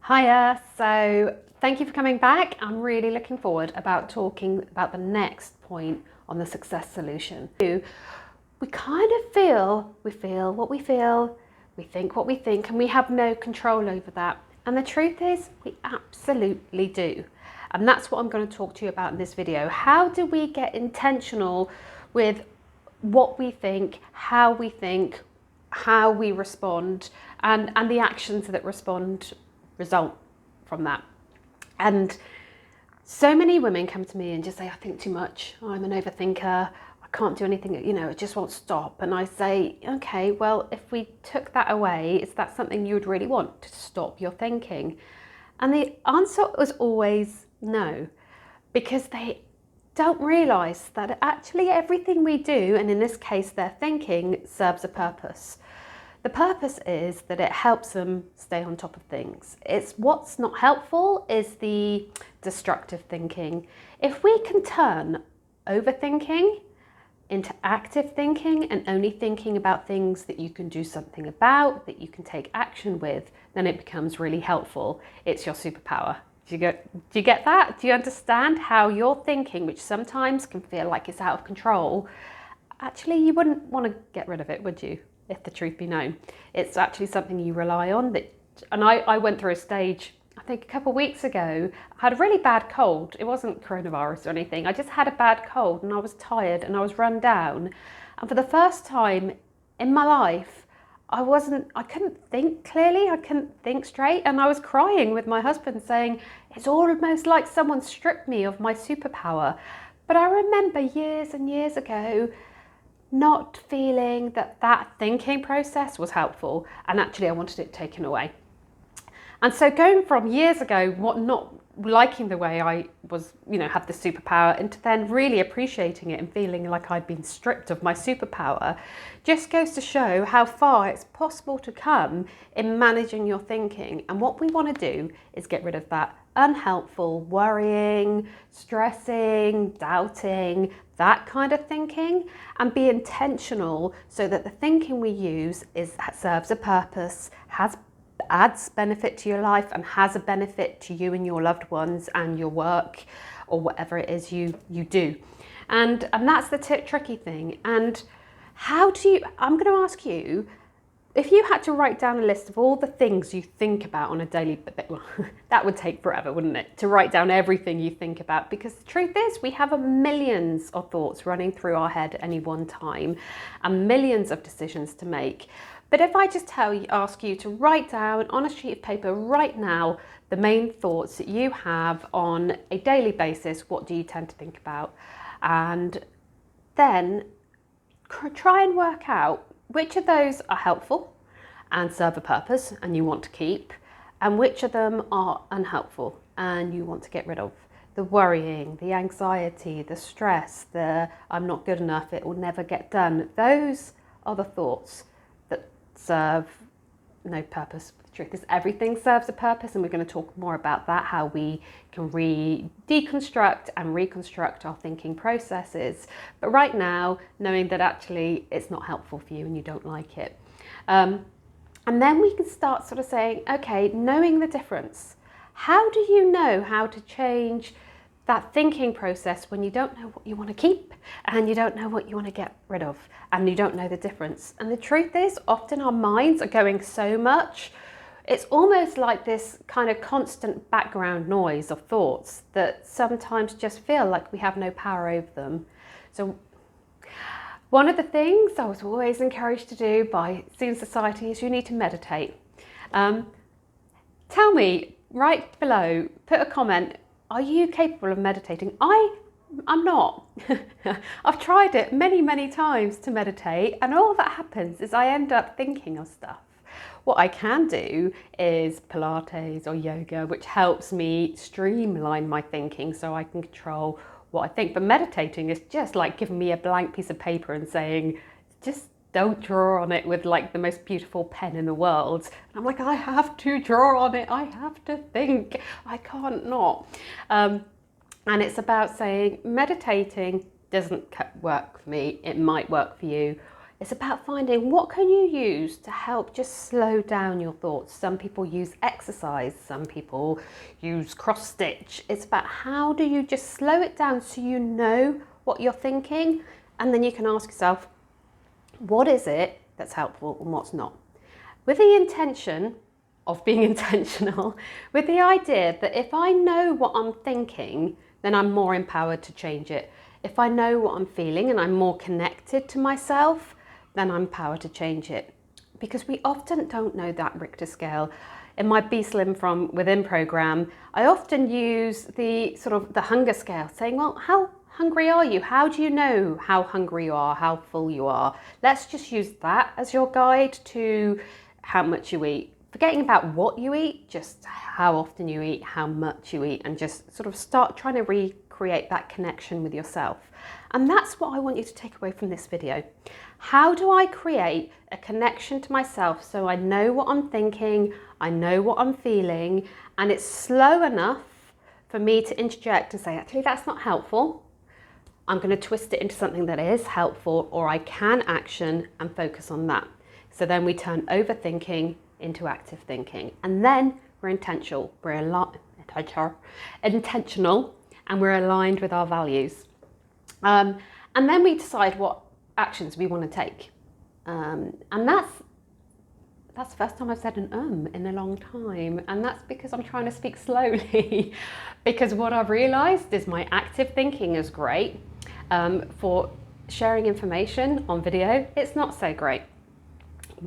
Hiya, so thank you for coming back. I'm really looking forward about talking about the next point on the success solution. We kind of we feel what we feel, we think what we think, and we have no control over that. And the truth is, we absolutely do. And that's what I'm going to talk to you about in this video. How do we get intentional with what we think, how we respond, and the actions that result from that. And so many women come to me and just say, I think too much, I'm an overthinker, I can't do anything, it just won't stop. And I say, okay, well, if we took that away, is that something you would really want, to stop your thinking? And the answer was always no, because they don't realise that actually everything we do, and in this case their thinking, serves a purpose. The purpose is that it helps them stay on top of things. It's what's not helpful is the destructive thinking. If we can turn overthinking into active thinking and only thinking about things that you can do something about, that you can take action with, then it becomes really helpful. It's your superpower. Do you get that? Do you understand how your thinking, which sometimes can feel like it's out of control, actually you wouldn't want to get rid of it, would you? If the truth be known, it's actually something you rely on. And I went through a stage, I think a couple of weeks ago. I had a really bad cold. It wasn't coronavirus or anything. I just had a bad cold and I was tired and I was run down. And for the first time in my life, I couldn't think clearly. I couldn't think straight. And I was crying with my husband saying, it's almost like someone stripped me of my superpower. But I remember years and years ago, not feeling that thinking process was helpful, and actually I wanted it taken away. And so going from years ago, not liking the way I was, had the superpower, into then really appreciating it and feeling like I'd been stripped of my superpower, just goes to show how far it's possible to come in managing your thinking. And what we want to do is get rid of that unhelpful worrying, stressing, doubting, that kind of thinking, and be intentional so that the thinking we use serves a purpose, adds benefit to your life, and has a benefit to you and your loved ones and your work or whatever it is you do. And that's the tricky thing. And I'm going to ask you, if you had to write down a list of all the things you think about on a daily basis, well, that would take forever, wouldn't it? To write down everything you think about, because the truth is we have millions of thoughts running through our head at any one time and millions of decisions to make. But if I just ask you to write down on a sheet of paper right now the main thoughts that you have on a daily basis, what do you tend to think about? And then try and work out which of those are helpful and serve a purpose and you want to keep, and which of them are unhelpful and you want to get rid of. The worrying, the anxiety, the stress, the I'm not good enough, it will never get done. Those are the thoughts that serve no purpose. The truth is everything serves a purpose, and we're going to talk more about that, how we can deconstruct and reconstruct our thinking processes. But right now, knowing that actually it's not helpful for you and you don't like it. And then we can start sort of saying, okay, knowing the difference. How do you know how to change that thinking process when you don't know what you want to keep and you don't know what you want to get rid of and you don't know the difference? And the truth is, often our minds are going so much, it's almost like this kind of constant background noise of thoughts that sometimes just feel like we have no power over them. So one of the things I was always encouraged to do by Seeing Society is you need to meditate. Tell me right below, put a comment, are you capable of meditating? I'm not. I've tried it many, many times to meditate, and all that happens is I end up thinking of stuff. What I can do is Pilates or yoga, which helps me streamline my thinking so I can control what I think. But meditating is just like giving me a blank piece of paper and saying, just don't draw on it with like the most beautiful pen in the world. And I'm like, I have to draw on it. I have to think. I can't not. And it's about saying meditating doesn't work for me. It might work for you. It's about finding what can you use to help just slow down your thoughts. Some people use exercise, some people use cross stitch. It's about how do you just slow it down so you know what you're thinking, and then you can ask yourself, what is it that's helpful and what's not? With the intention of being intentional, with the idea that if I know what I'm thinking, then I'm more empowered to change it. If I know what I'm feeling and I'm more connected to myself, then I'm empowered to change it. Because we often don't know that Richter scale. In my Be Slim from Within program, I often use the hunger scale, saying, well, how hungry are you? How do you know how hungry you are, how full you are? Let's just use that as your guide to how much you eat. Forgetting about what you eat, just how often you eat, how much you eat, and just sort of start trying to recreate that connection with yourself. And that's what I want you to take away from this video. How do I create a connection to myself so I know what I'm thinking, I know what I'm feeling, and it's slow enough for me to interject and say, actually, that's not helpful. I'm going to twist it into something that is helpful, or I can action and focus on that. So then we turn overthinking into active thinking, and then we're intentional. Intentional, and we're aligned with our values. And then we decide what actions we want to take. And that's the first time I've said an in a long time, and that's because I'm trying to speak slowly. Because what I've realised is my active thinking is great for sharing information on video. It's not so great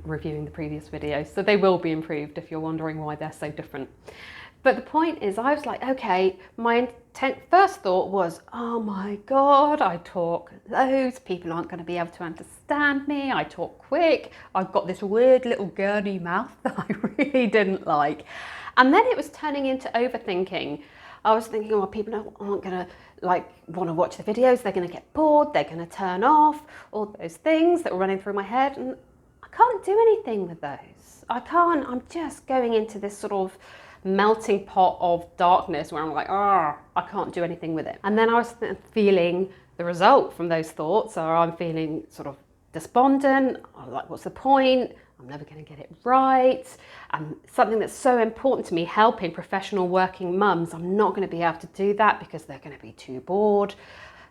reviewing the previous videos, so they will be improved if you're wondering why they're so different. But the point is, I was like, okay, my first thought was, oh my God, I talk loads, people aren't going to be able to understand me, I talk quick, I've got this weird little gurny mouth that I really didn't like. And then it was turning into overthinking. I was thinking, well, people aren't going to want to watch the videos, they're going to get bored, they're going to turn off, all those things that were running through my head, and I can't do anything with those. I'm just going into this sort of melting pot of darkness where I'm like, I can't do anything with it. And then I was feeling the result from those thoughts, or I'm feeling sort of despondent, or like, what's the point? I'm never going to get it right. And something that's so important to me, helping professional working mums, I'm not going to be able to do that because they're going to be too bored.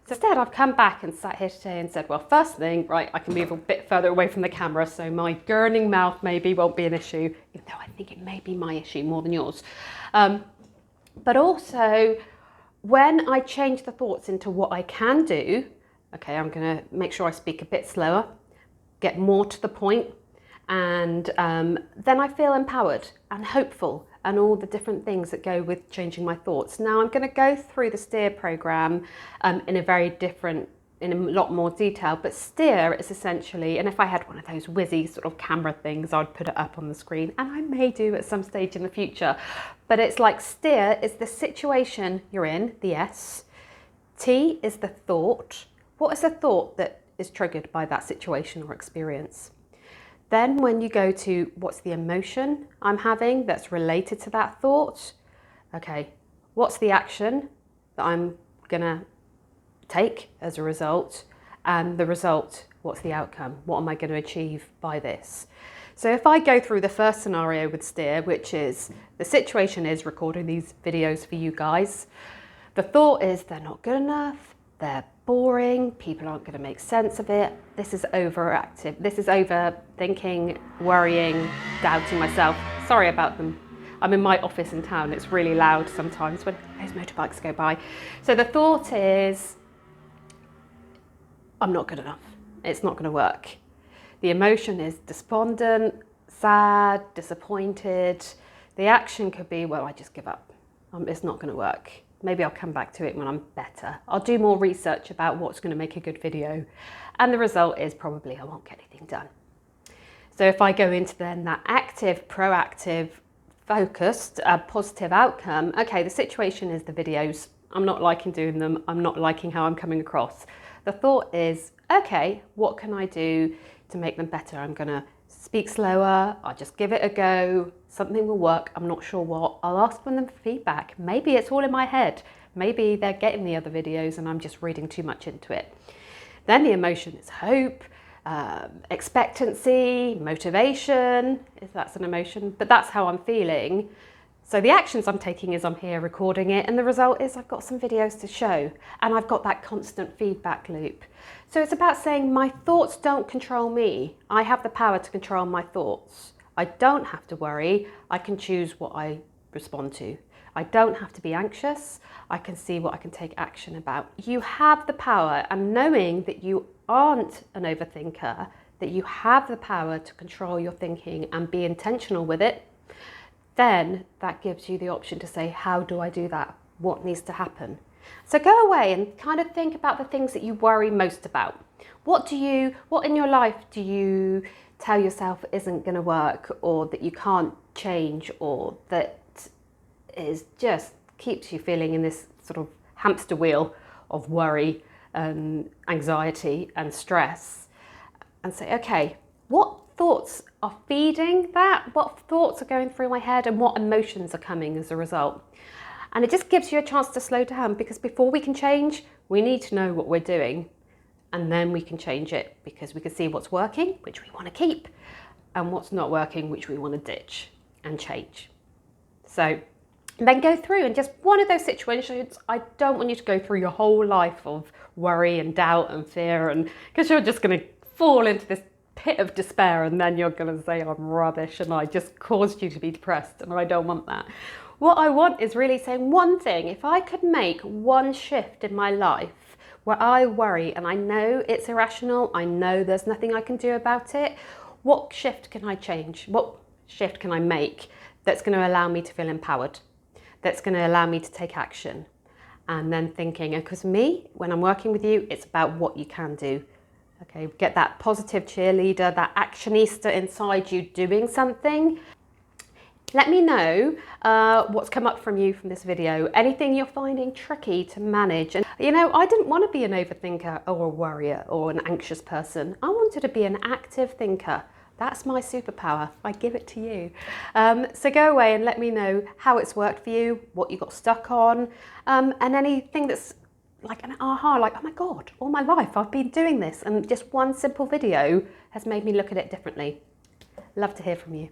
So instead, I've come back and sat here today and said, well, first thing, right, I can move a bit further away from the camera, so my gurning mouth maybe won't be an issue, even though I think it may be my issue more than yours. But also, when I change the thoughts into what I can do, okay, I'm going to make sure I speak a bit slower, get more to the point, and then I feel empowered and hopeful, and all the different things that go with changing my thoughts. Now I'm going to go through the STEER program in a lot more detail, but STEER is essentially, and if I had one of those whizzy sort of camera things, I'd put it up on the screen, and I may do at some stage in the future, but it's like STEER is the situation you're in, the S, T is the thought. What is the thought that is triggered by that situation or experience? Then when you go to what's the emotion I'm having that's related to that thought, okay, what's the action that I'm gonna take as a result, and the result, what's the outcome? What am I going to achieve by this? So if I go through the first scenario with STEER, which is the situation is recording these videos for you guys, the thought is they're not good enough, they're boring, people aren't going to make sense of it, this is overactive, this is overthinking, worrying, doubting myself. Sorry about them. I'm in my office in town, it's really loud sometimes when those motorbikes go by. So the thought is, I'm not good enough, it's not going to work. The emotion is despondent, sad, disappointed. The action could be, well, I just give up, it's not going to work. Maybe I'll come back to it when I'm better. I'll do more research about what's going to make a good video. And the result is probably I won't get anything done. So if I go into then that active, proactive, focused, positive outcome, okay, the situation is the videos. I'm not liking doing them. I'm not liking how I'm coming across. The thought is, okay, what can I do to make them better? I'm going to speak slower. I'll just give it a go. Something will work. I'm not sure what. I'll ask them for feedback. Maybe it's all in my head. Maybe they're getting the other videos and I'm just reading too much into it. Then the emotion is hope. expectancy, motivation, if that's an emotion, but that's how I'm feeling. So the actions I'm taking is I'm here recording it, and the result is I've got some videos to show, and I've got that constant feedback loop. So it's about saying my thoughts don't control me. I have the power to control my thoughts. I don't have to worry. I can choose what I respond to. I don't have to be anxious. I can see what I can take action about. You have the power, and knowing that you aren't an overthinker, that you have the power to control your thinking and be intentional with it, then that gives you the option to say, how do I do that? What needs to happen? So go away and kind of think about the things that you worry most about. What in your life do you tell yourself isn't going to work, or that you can't change, or that is just keeps you feeling in this sort of hamster wheel of worry and anxiety and stress? And say, okay, what thoughts are feeding that? What thoughts are going through my head, and what emotions are coming as a result? And it just gives you a chance to slow down, because before we can change, we need to know what we're doing, and then we can change it, because we can see what's working, which we want to keep, and what's not working, which we want to ditch and change. So then go through, and just one of those situations, I don't want you to go through your whole life of worry and doubt and fear, and because you're just going to fall into this pit of despair, and then you're going to say I'm rubbish and I just caused you to be depressed, and I don't want that. What I want is really saying one thing. If I could make one shift in my life where I worry, and I know it's irrational, I know there's nothing I can do about it, what shift can I change? What shift can I make that's going to allow me to feel empowered, that's going to allow me to take action? And then thinking, because me, when I'm working with you, it's about what you can do. Okay, get that positive cheerleader, that actionista inside you doing something. Let me know what's come up from you from this video, anything you're finding tricky to manage. And you know, I didn't want to be an overthinker or a worrier or an anxious person. I wanted to be an active thinker. That's my superpower. I give it to you. So go away and let me know how it's worked for you, what you got stuck on, and anything that's like an aha, like, oh my God, all my life I've been doing this, and just one simple video has made me look at it differently. Love to hear from you.